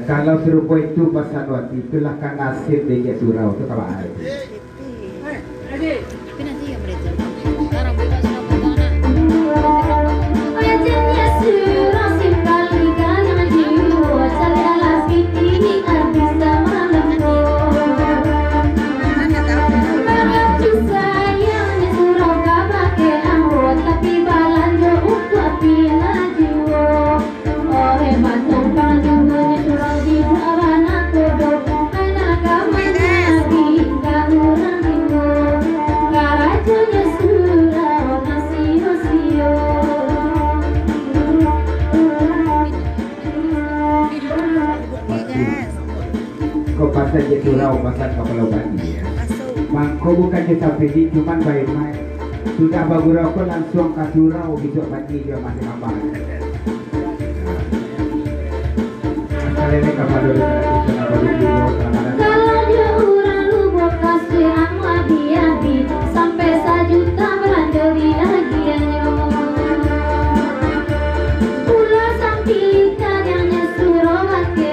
Kalau serupa itu pasal waktu itulah kan nasib dia surau itu kalau ada. Tapi nanti ya mereka sekarang mereka sudah bertanah. Pasal je surau pasal kapal bagi ya. Bangko bukan je sampai di cuman baik-baik. Sudah bagurau ko langsung ke surau besok pagi dia masih abang. Pasal ini kapal dulu kita nak bagi kalau dia orang lubuk kasih ama dia sampai 1 juta belanja bahagianya. Pula sampilikan yang nyesuro wati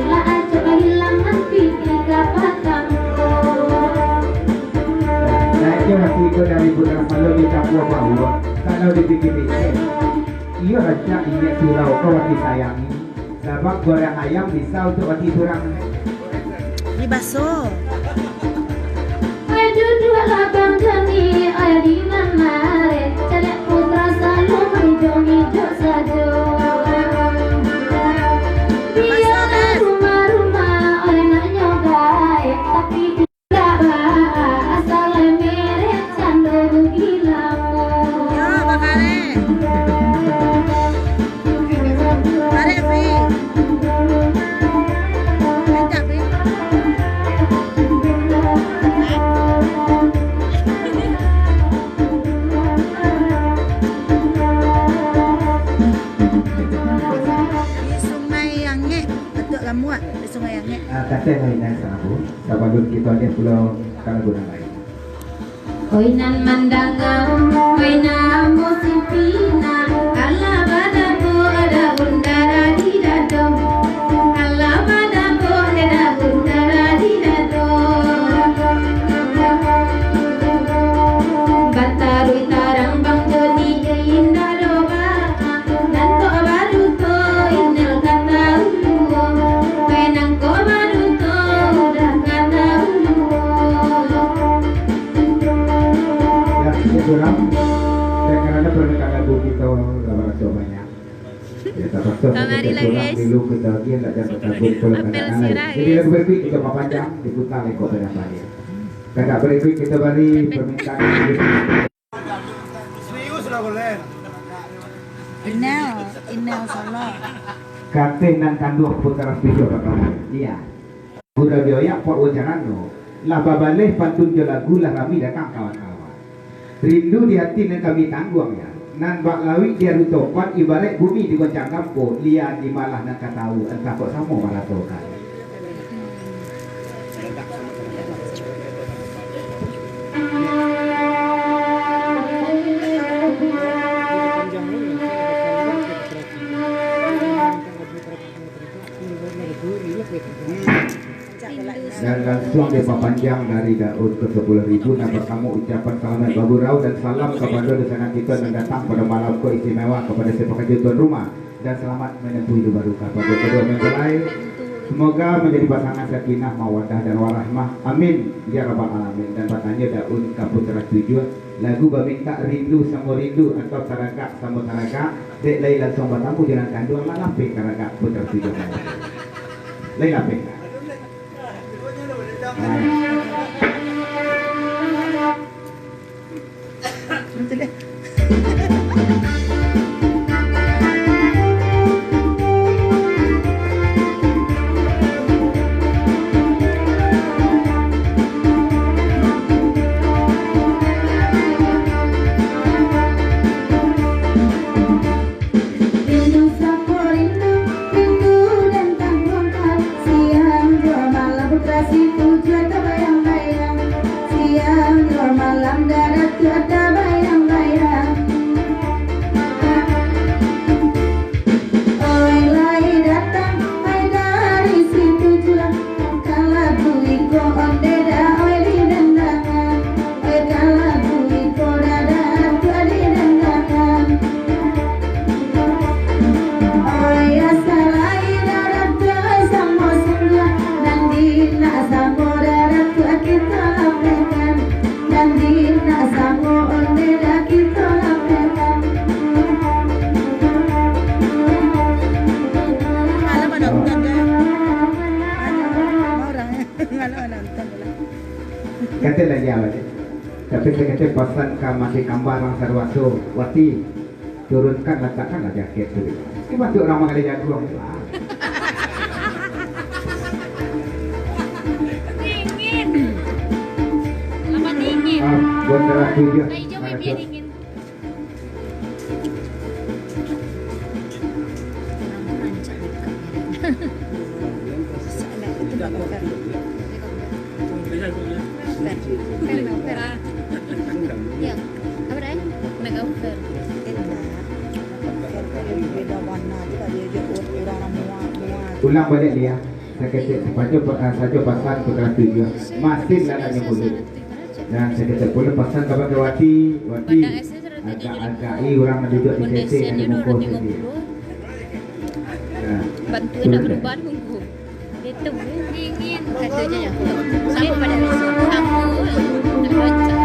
lah aja kehilangan pikir kapatanku. Saya waktu itu dari Budang Malu di Papua Bawa. Kalau dipikir-pikir, iya raja ini surau kau wati sayangi. Sebab goreng ayam bisa untuk wati surang. Ini bakso. Ayo dua labang jani, ayo di mana re? Celek putra selalu hijau-hijau saja. Biar rumah-rumah oleh nak nyobai, tapi tidak bah asal merek cando gilamu. Yo, bakare. Bakare, Pi. Encak, Pi. Di Sungai Yange, betul kamu ah? Di Sungai Yange. Kata lain sabu, sabadut kita ni pulau kalau guna lain. Koinan mandangam, koinan musipina, ala badabu ada undara di dado, ala badabu ada undara di dado. Batarui tarang bang joni indah doba, nanto baru to inel kata ulu, koinan ko baru to udah kata ulu. Ya, surang. Saya kerana pernah lagu kita lawan banyak. Ya, terpaksa Kamari kita lagi, surang guys. dulu kita dia tak jangan takut kalau Apel kadang-kadang sirah, lain. Jadi guys. lagu berikut kita panjang diputar ekor pada saya. Kakak berikut kita beri permintaan. Inel Solo. Katen dan kanduh putera video kamu. Iya. Budak bioyak pot wajaran no. Lah babaleh pantun je lagu lah kami datang kawan-kawan. Rindu di hati dan kami tanggung ya. Nan bak lawi dia rutopan ibarat bumi digoncang kampung. Lian di malah nak tahu entah kok sama malah tokan. Dan langsung dia panjang dari Daud ke 10.000. Nah pertama ucapan selamat bagurau dan salam kepada desanan kita yang datang pada malam istimewa kepada si pekerja tuan rumah dan selamat menempuh hidup baru kepada kedua mempelai. Semoga menjadi pasangan sakinah mawaddah dan warahmah. Amin ya rabbal alamin. Dan katanya Daud Kaputra 7 lagu Baminta Rindu Sama Rindu atau Taragak Sama Taragak. Dek lai langsung bertamu jalan kandung malam pe Taragak Putra 7. Lai lapik. Nanti deh. Rindu sama rindu, rindu dan tanggung siang dua malam putra si tujuan kebayang. Kata lagi apa? Tapi saya kata pesan mati kambar bang Sarwaso Wati turunkan letakkanlah jaket tu. Cuma tu orang mengalir jagung. Dingin. Lama dingin. Buat terasa dia. Hijau biar dingin. Ya, apa dah? Mega fair. Beda warna juga dia orang muat. Ulang balik dia. Saya kata saja pasal perkara tujuh. Masih ladanya mulut. Dan saya kata boleh pasal kepada Wati. Wati agak-agak orang duduk di sesi yang dimukul sendiri. Bantuin nak berubah tunggu. Itu dingin katanya ya. Sama pada besok. Kamu nak baca.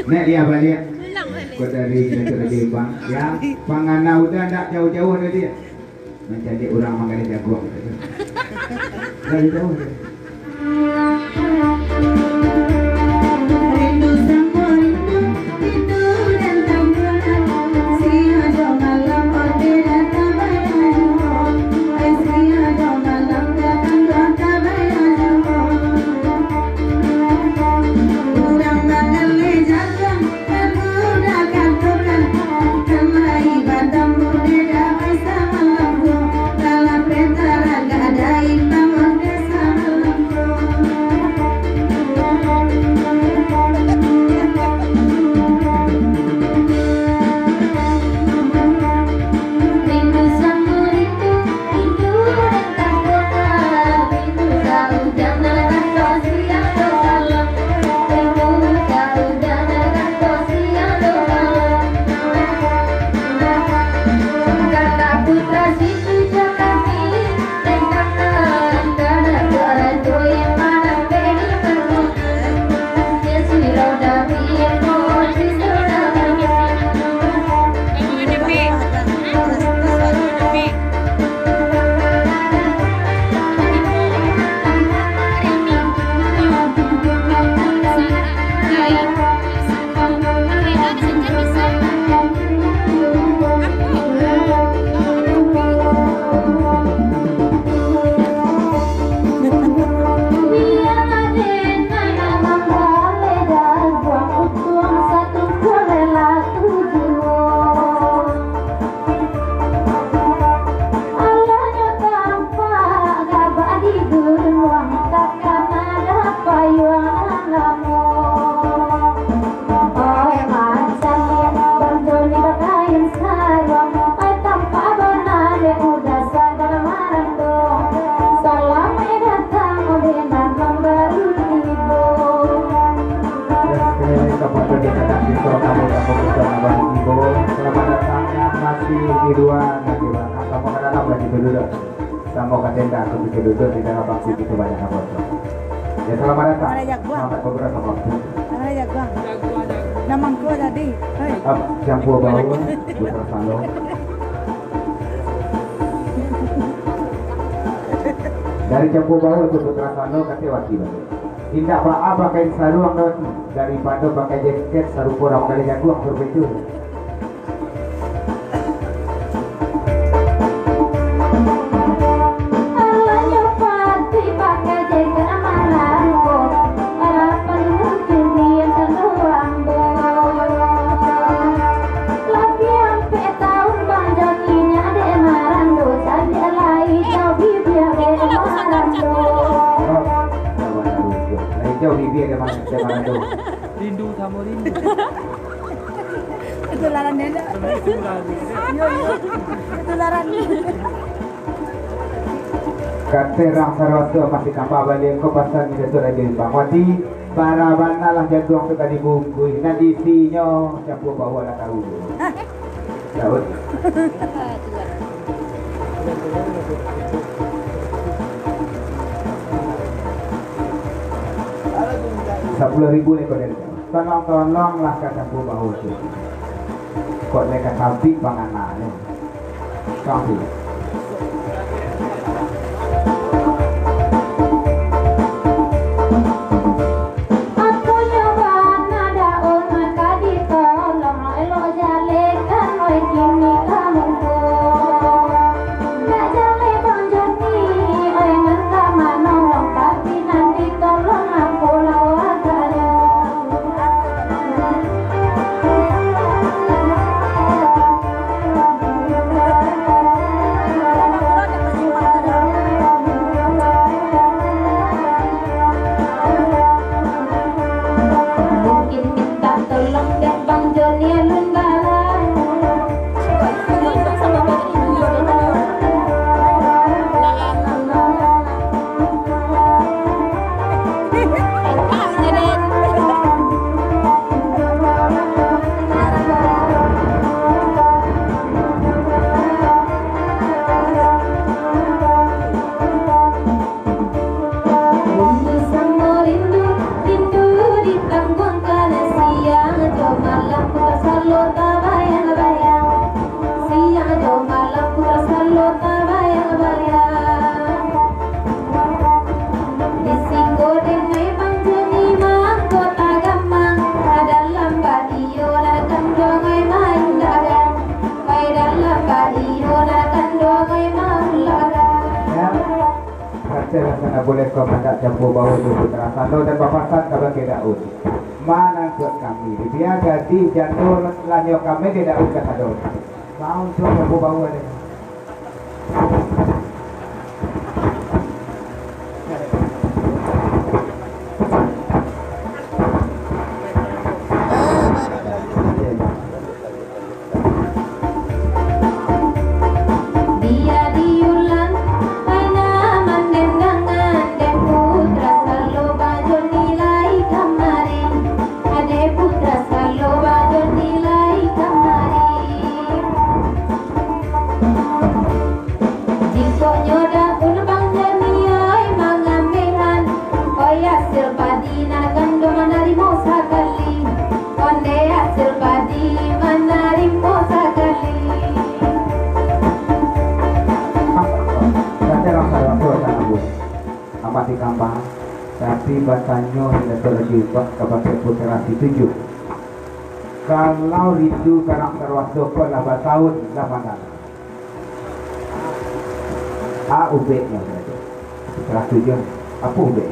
Nek dia balik. Ulang balik. Kau dari negeri bang. Ya, pangana udah tak jauh-jauh dari dia. Mencari orang mengalir jagung. Dari jauh. Di dua nanti bang, kamu kan anak lagi duduk, kamu kan tenda aku bisa duduk di dalam bangku itu banyak apa tuh. Ya selamat datang, selamat beberapa waktu. Ada jagung. Namang ko tadi. Hei. Campur bau, putra sandong. Dari campur bau itu putra sandong kasih wakil. Tidak apa pakai sarung daripada pakai jaket sarung orang kali jagung berbeda. Jauh bibir dia mana tu. Rindu sama rindu. Ketularan nenek. Ketularan. Katerang saroto masih kapal balik ko pasang ida sudah jadi pamati para bana lah jaduang suka dibungkus nanti sinyo campur bawa lah tahu tahu 10.000 ni kau dari tolong lah kata campur bawa tu kau mereka sapi panganan ni sapi Sana boleh kau hendak campur bau tu putra sando dan bapasan kabar ke Daud. Mana buat kami? Dia jadi jantur lanyo kami ke Daud kata Daud. Mau tu campur bau ada. Di kampung, tapi bahasanya tidak terjebak kepada puterasi 7. Kalau rindu karang terwasuk pun 8 tahun 8 A ubeknya berarti. Puterasi 7 apa ubek?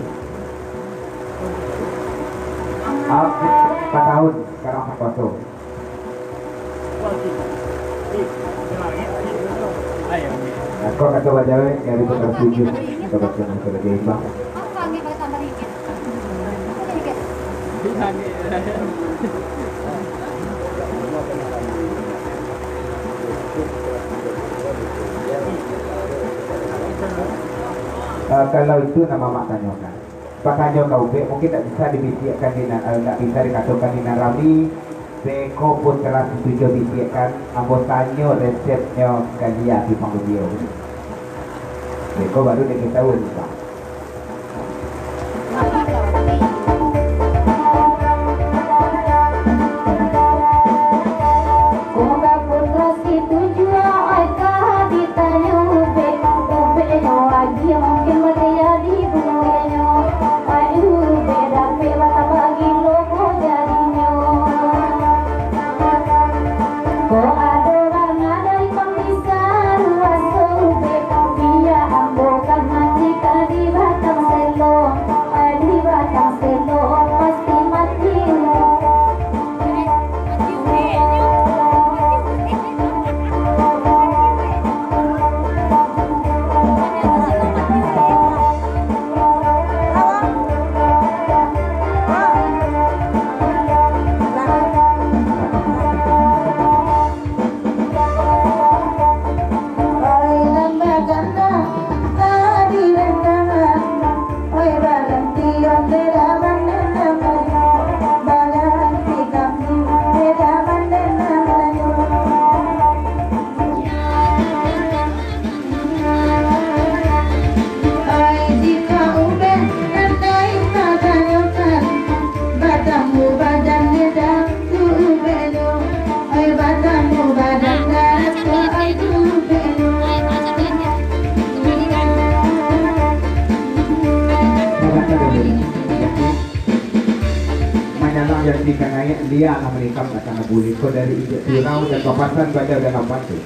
A 4 tahun karang terwasuk. Kau kata wajah dari puterasi 7. Dapat yang sebagai bang. Kalau itu nama mak tanyakan. Pak tanya kau mungkin tak bisa dibisikkan dengan tak bisa dikatakan dengan Rami. Beko pun telah setuju bisikkan. Ambo tanya resepnya kalian di panggung. Kau baru dia tahu ni Pak. Dia ambokan mandi kadi di kanaya dia akan menikam akan boleh ko dari ijak surau dan kawasan badau dalam batu.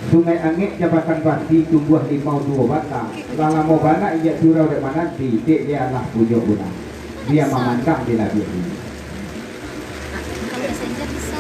Sungai Angit Jabatan Pasti tumbuh limau 2 batang. Lala mau bana ijak surau dan mana di dia lah pujok guna. Dia memandang di nabi ini. Kalau bahasa Inggris bisa.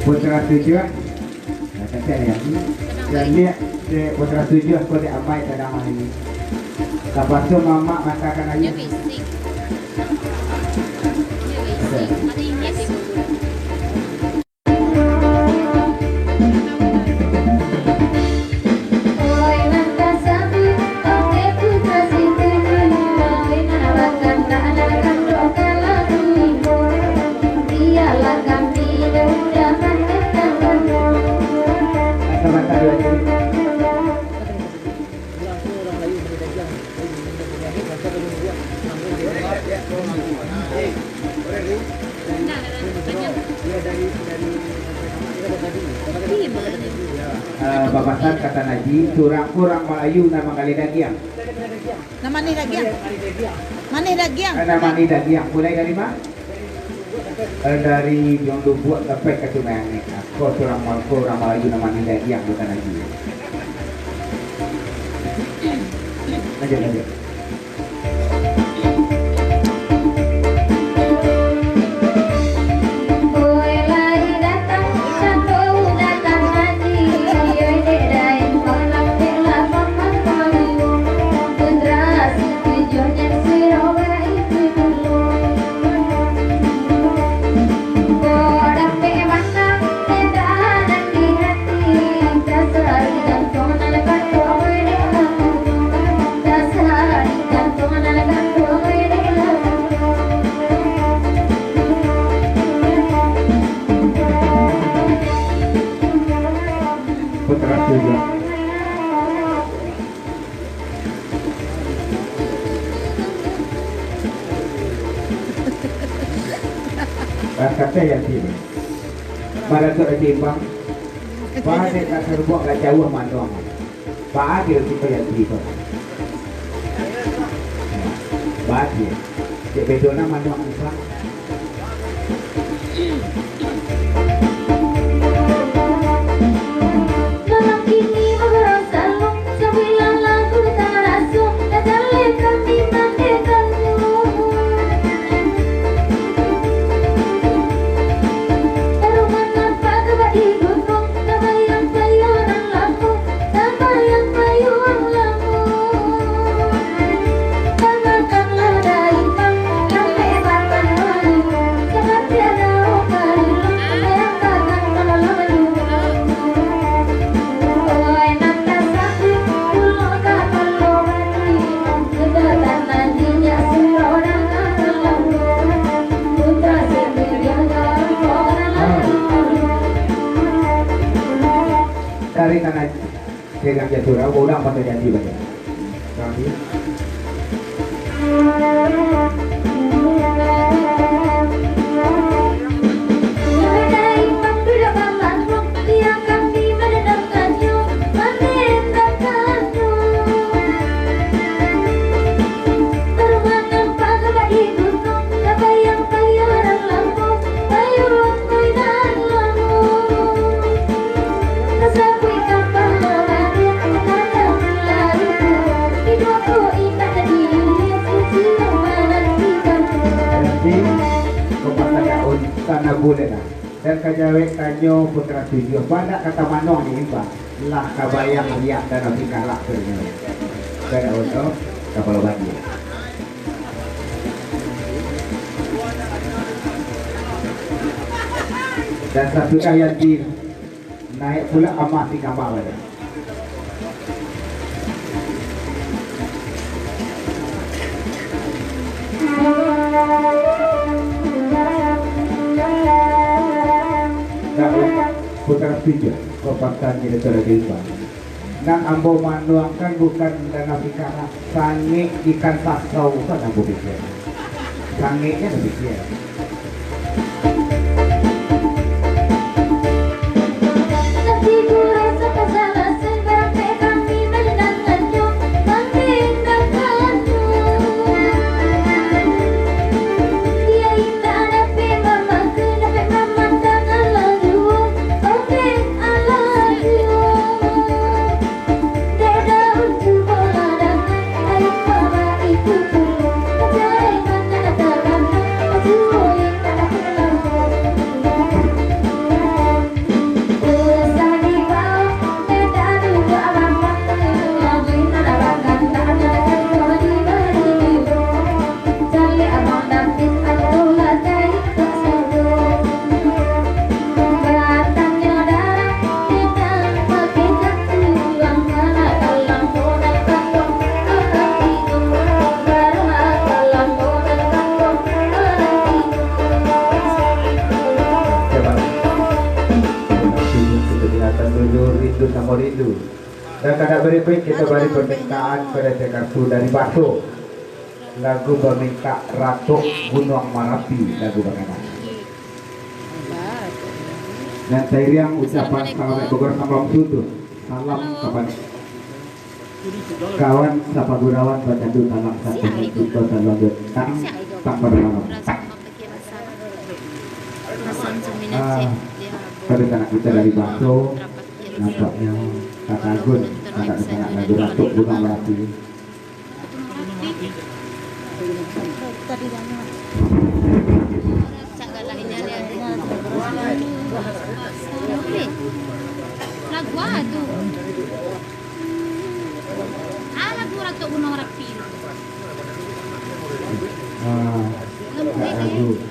Putra 7 kata yang ini dan dia putra 7 aku dia amai tadaman ini lepas tu mama masakan ayu babasan kata Naji surang kurang Melayu nama kali dagiang. Nama ni dagiang. Mana dagiang? Nama ni dagiang. Mulai dari mana? Dari yang buat sampai ke Sungai Angit. Kau surang Melayu nama ni dagiang bukan Naji. Lanjut. Kata yang sini, pada tu ada timbang, pada tak terbuat kat jauh mandang, pada kita yang sini, pada, dia bedona mandang Islam. Dari tanah pegang jatuh, udah apa terjadi banyak. Kami. Jadi kepada daun tanah bulan dan kajawe tanyo putra tujuh pada kata manong ni iba lah kabayang liak dan nabi kalak ternyata dan untuk kapal bagi dan satu yang di naik pula amat di kapal ada. Putra tiga kepatan jadi terdepan. Nang ambo manuangkan bukan dana pikara sange ikan pasau kan ambo pikir. Sangenya lebih pikir. Rindu dan kada berikut kita beri permintaan pada Tekarsu dari Baso lagu meminta Ratu Gunung Marapi lagu bagaimana dan saya ucapan salam Bogor Sambang Sudu salam kepada kawan Sapa Gunawan Bacandu Talang Satu Tuto dan Lanjut tanpa berlalu pada anak kita dari Baso nampaknya kata Agun anak anak lagu Ratu Gunung Merapi lagu aduh lagu Ratu Gunung Merapi lagu